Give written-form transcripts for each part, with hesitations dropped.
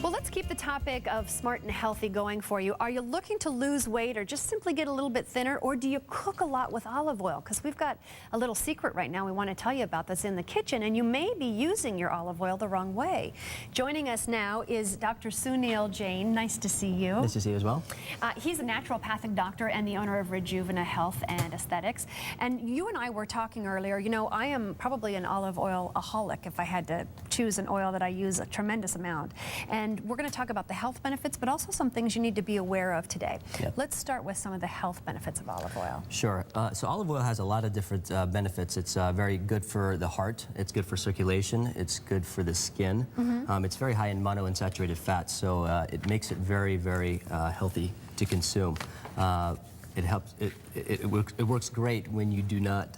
Well, let's keep the topic of smart and healthy going for you. Are you looking to lose weight or just simply get a little bit thinner, or do you cook a lot with olive oil? Because we've got a little secret right now we want to tell you about that's in the kitchen, and you may be using your olive oil the wrong way. Joining us now is Dr. Suneil Jain. Nice to see you. Nice to see you as well. He's a naturopathic doctor and the owner of Rejuvena Health and Aesthetics. And you and I were talking earlier, you know, I am probably an olive oil-aholic if I had to choose an oil that I use a tremendous amount. And we're going to talk about the health benefits, but also some things you need to be aware of today. Yep. Let's start with some of the health benefits of olive oil. Sure. So olive oil has a lot of different benefits. It's very good for the heart. It's good for circulation. It's good for the skin. It's very high in monounsaturated fats, so it makes it very, very healthy to consume. It helps. It works great when you do not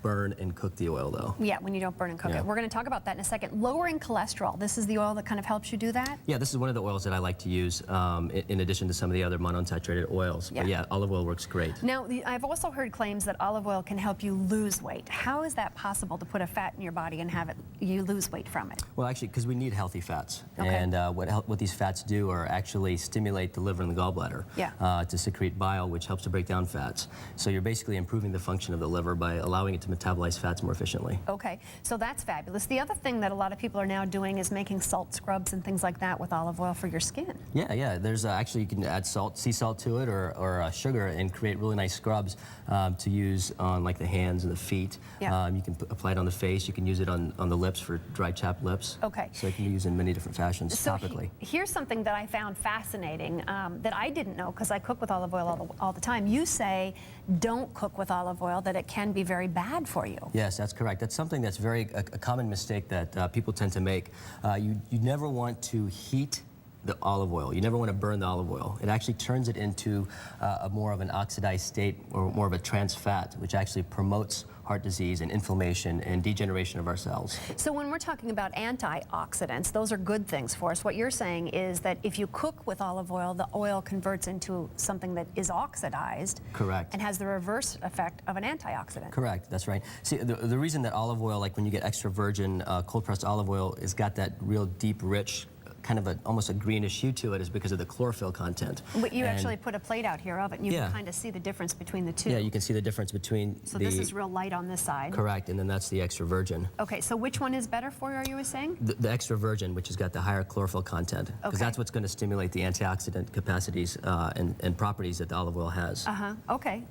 burn and cook the oil, though. Yeah, when you don't burn and cook it. We're going to talk about that in a second. Lowering cholesterol. This is the oil that kind of helps you do that? Yeah, this is one of the oils that I like to use in addition to some of the other monounsaturated oils. Yeah. But yeah, olive oil works great. Now, I've also heard claims that olive oil can help you lose weight. How is that possible to put a fat in your body and have you lose weight from it? Well, actually, because we need healthy fats. Okay. And what these fats do are actually stimulate the liver and the gallbladder to secrete bile, which helps to break down fats. So you're basically improving the function of the liver by allowing it to metabolize fats more efficiently. Okay, so that's fabulous. The other thing that a lot of people are now doing is making salt scrubs and things like that with olive oil for your skin. Yeah. There's actually, you can add salt, sea salt to it, or sugar, and create really nice scrubs to use on like the hands and the feet. Yeah. You can apply it on the face. You can use it on the lips for dry, chapped lips. Okay. So it can be used in many different fashions topically. Here's something that I found fascinating that I didn't know because I cook with olive oil all the time. You say don't cook with olive oil, that it can be very bad for you. Yes, that's correct. That's something that's a common mistake that people tend to make. You never want to heat the olive oil. You never want to burn the olive oil. It actually turns it into a more of an oxidized state, or more of a trans fat, which actually promotes heart disease and inflammation and degeneration of our cells. So when we're talking about antioxidants, those are good things for us. What you're saying is that if you cook with olive oil, the oil converts into something that is oxidized. Correct. And has the reverse effect of an antioxidant. Correct, that's right. See, the reason that olive oil, like when you get extra virgin cold-pressed olive oil, has got that real deep, rich, kind of almost a greenish hue to it, is because of the chlorophyll content. But you actually put a plate out here of it, and you can kind of see the difference between the two. Yeah, you can see the difference between So this is real light on this side. Correct, and then that's the extra virgin. Okay, so which one is better for you, are you saying? The extra virgin, which has got the higher chlorophyll content, because that's what's going to stimulate the antioxidant capacities and properties that the olive oil has. Okay.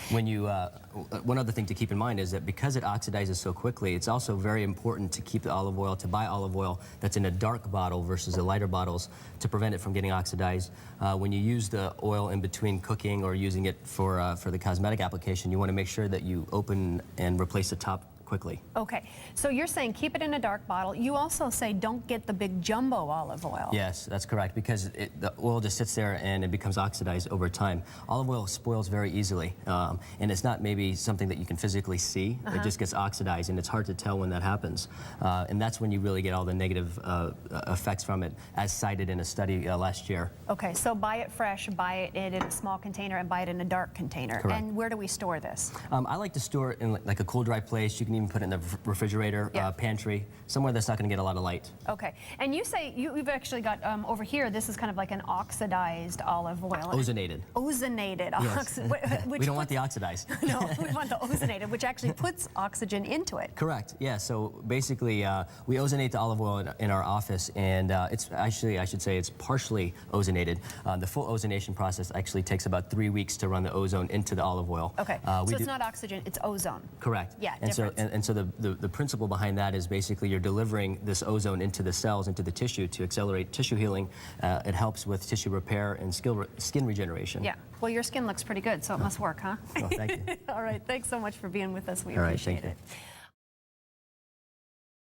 When you, one other thing to keep in mind is that because it oxidizes so quickly, it's also very important to keep the olive oil, to buy olive oil that's in a dark bottle versus the lighter bottles, to prevent it from getting oxidized. When you use the oil in between cooking or using it for the cosmetic application, you want to make sure that you open and replace the top quickly. Okay, so you're saying keep it in a dark bottle. You also say don't get the big jumbo olive oil. Yes, that's correct, because the oil just sits there and it becomes oxidized over time. Olive oil spoils very easily, and it's not maybe something that you can physically see. It just gets oxidized, and it's hard to tell when that happens. And that's when you really get all the negative effects from it, as cited in a study last year. Okay, so buy it fresh, buy it in a small container, and buy it in a dark container. Correct. And where do we store this? I like to store it in like a cool, dry place. You can even put it in the refrigerator, pantry, somewhere that's not going to get a lot of light. Okay, and you say you've actually got over here, this is kind of like an oxidized olive oil. Ozonated. Ozonated. Yes. We don't want the oxidized. No, we want the ozonated, which actually puts oxygen into it. Correct, yeah. So basically, we ozonate the olive oil in our office, and it's actually, I should say, it's partially ozonated. The full ozonation process actually takes about 3 weeks to run the ozone into the olive oil. Okay, so it's not oxygen, it's ozone. Correct. Yeah, and so the principle behind that is basically you're delivering this ozone into the cells, into the tissue, to accelerate tissue healing. It helps with tissue repair and skin regeneration. Yeah. Well, your skin looks pretty good, so it must work, huh? Oh, thank you. All right. Thanks so much for being with us. We All right, appreciate thank it. you.